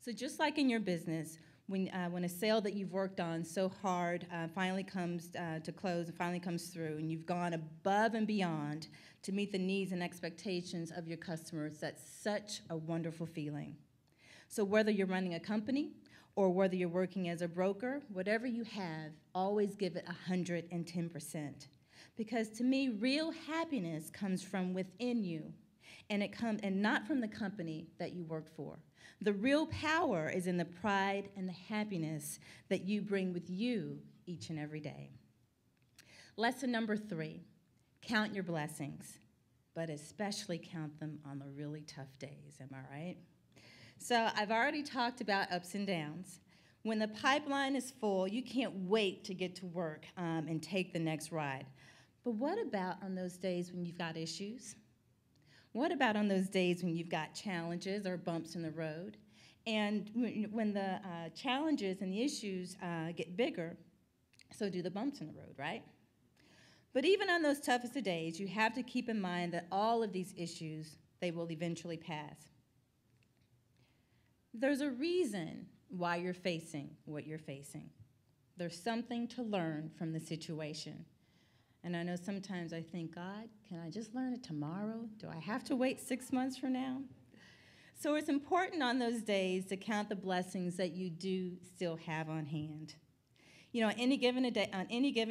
So just like in your business, when a sale that you've worked on so hard finally comes to close and finally comes through, and you've gone above and beyond to meet the needs and expectations of your customers, that's such a wonderful feeling. So whether you're running a company or whether you're working as a broker, whatever you have, always give it 110%. Because to me, real happiness comes from within you, and not from the company that you work for. The real power is in the pride and the happiness that you bring with you each and every day. Lesson number 3, count your blessings, but especially count them on the really tough days, am I right? So I've already talked about ups and downs. When the pipeline is full, you can't wait to get to work and take the next ride. But what about on those days when you've got issues? What about on those days when you've got challenges or bumps in the road? And when the challenges and the issues get bigger, so do the bumps in the road, right? But even on those toughest of days, you have to keep in mind that all of these issues, they will eventually pass. There's a reason why you're facing what you're facing. There's something to learn from the situation. And I know sometimes I think, God, can I just learn it tomorrow? Do I have to wait 6 months from now? So it's important on those days to count the blessings that you do still have on hand. You know, on any given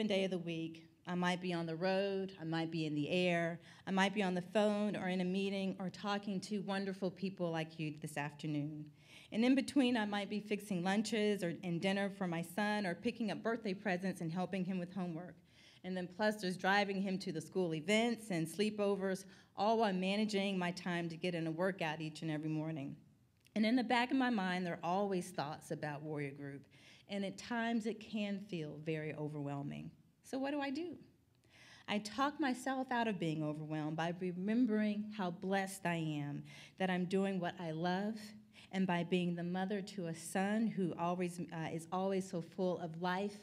day of the week, I might be on the road, I might be in the air, I might be on the phone or in a meeting or talking to wonderful people like you this afternoon. And in between, I might be fixing lunches and dinner for my son or picking up birthday presents and helping him with homework. And then plus there's driving him to the school events and sleepovers, all while managing my time to get in a workout each and every morning. And in the back of my mind, there are always thoughts about Warrior Group. And at times it can feel very overwhelming. So what do? I talk myself out of being overwhelmed by remembering how blessed I am, that I'm doing what I love, and by being the mother to a son who is always so full of life,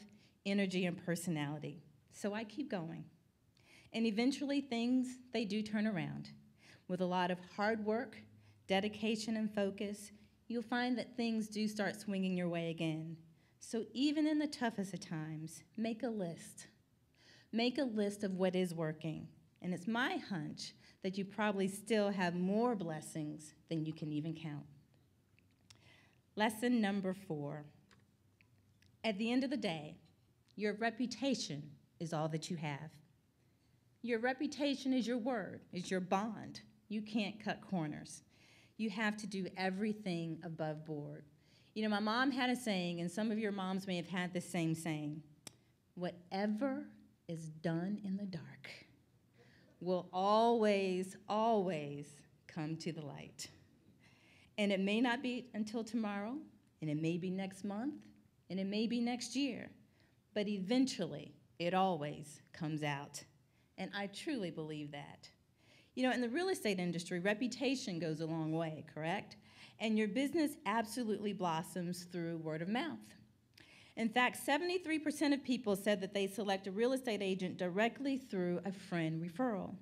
energy, and personality. So I keep going. And eventually things, they do turn around. With a lot of hard work, dedication, and focus, you'll find that things do start swinging your way again. So even in the toughest of times, make a list. Make a list of what is working. And it's my hunch that you probably still have more blessings than you can even count. Lesson number 4. At the end of the day, your reputation is all that you have. Your reputation is your word, is your bond. You can't cut corners. You have to do everything above board. You know, my mom had a saying, and some of your moms may have had the same saying, whatever is done in the dark will always, always come to the light. And it may not be until tomorrow, and it may be next month, and it may be next year, but eventually it always comes out. And I truly believe that. You know, in the real estate industry, reputation goes a long way, correct? And your business absolutely blossoms through word of mouth. In fact, 73% of people said that they select a real estate agent directly through a friend referral.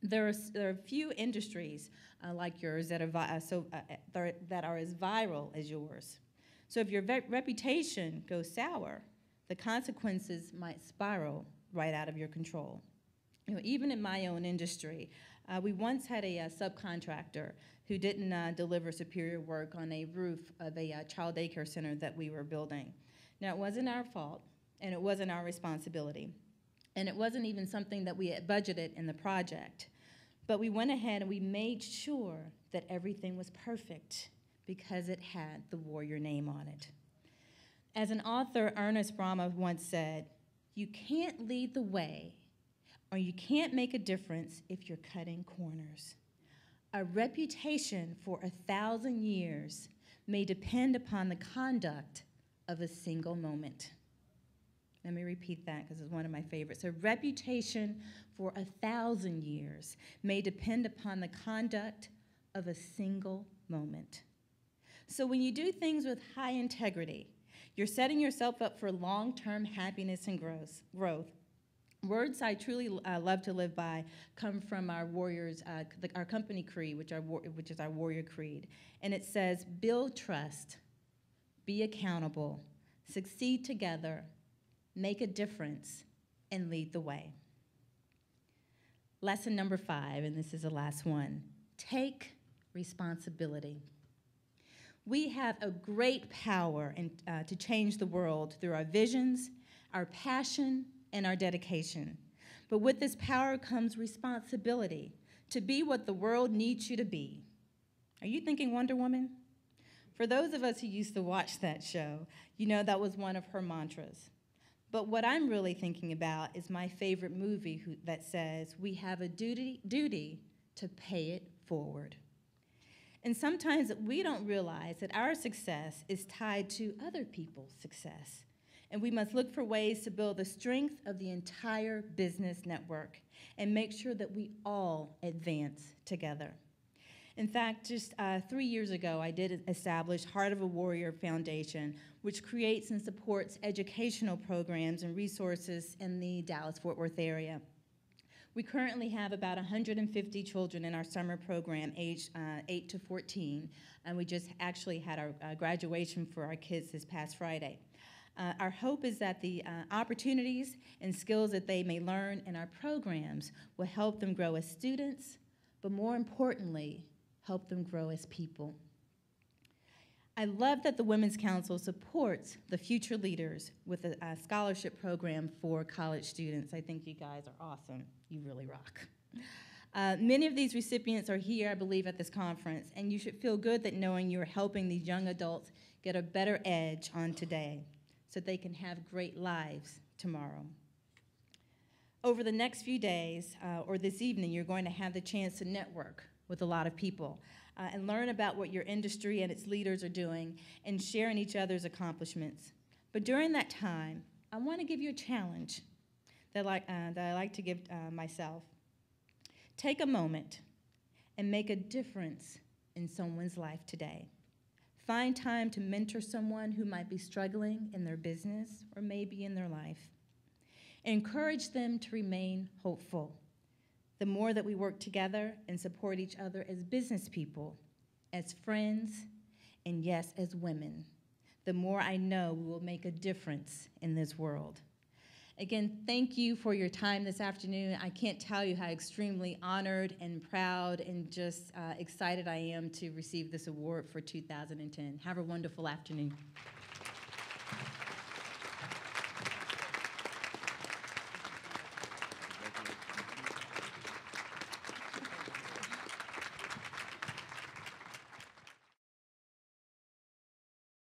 There are few industries like yours that are as viral as yours. So if your reputation goes sour, the consequences might spiral right out of your control. You know, even in my own industry, we once had a subcontractor who didn't deliver superior work on a roof of a child daycare center that we were building. Now, it wasn't our fault, and it wasn't our responsibility, and it wasn't even something that we had budgeted in the project. But we went ahead and we made sure that everything was perfect because it had the Warrior name on it. As an author, Ernest Brahma once said, you can't lead the way or you can't make a difference if you're cutting corners. A reputation for 1,000 years may depend upon the conduct of a single moment. Let me repeat that because it's one of my favorites. A reputation for 1,000 years may depend upon the conduct of a single moment. So when you do things with high integrity, you're setting yourself up for long-term happiness and growth. Words I truly love to live by come from our warriors, our company creed, which is our warrior creed. And it says, build trust, be accountable, succeed together, make a difference, and lead the way. Lesson number 5, and this is the last one, take responsibility. We have a great power to change the world through our visions, our passion, and our dedication. But with this power comes responsibility to be what the world needs you to be. Are you thinking Wonder Woman? For those of us who used to watch that show, you know that was one of her mantras. But what I'm really thinking about is my favorite movie that says, we have a duty to pay it forward. And sometimes we don't realize that our success is tied to other people's success. And we must look for ways to build the strength of the entire business network and make sure that we all advance together. In fact, just 3 years ago, I did establish Heart of a Warrior Foundation, which creates and supports educational programs and resources in the Dallas-Fort Worth area. We currently have about 150 children in our summer program, aged 8 to 14, and we just actually had our graduation for our kids this past Friday. Our hope is that the opportunities and skills that they may learn in our programs will help them grow as students, but more importantly, help them grow as people. I love that the Women's Council supports the Future Leaders with a scholarship program for college students. I think you guys are awesome. You really rock. Many of these recipients are here, I believe, at this conference, and you should feel good that knowing you're helping these young adults get a better edge on today so they can have great lives tomorrow. Over the next few days, or this evening, you're going to have the chance to network with a lot of people and learn about what your industry and its leaders are doing and sharing each other's accomplishments. But during that time, I want to give you a challenge that I like to give myself. Take a moment and make a difference in someone's life today. Find time to mentor someone who might be struggling in their business or maybe in their life. Encourage them to remain hopeful. The more that we work together and support each other as business people, as friends, and yes, as women, the more I know we will make a difference in this world. Again, thank you for your time this afternoon. I can't tell you how extremely honored and proud and just excited I am to receive this award for 2010. Have a wonderful afternoon.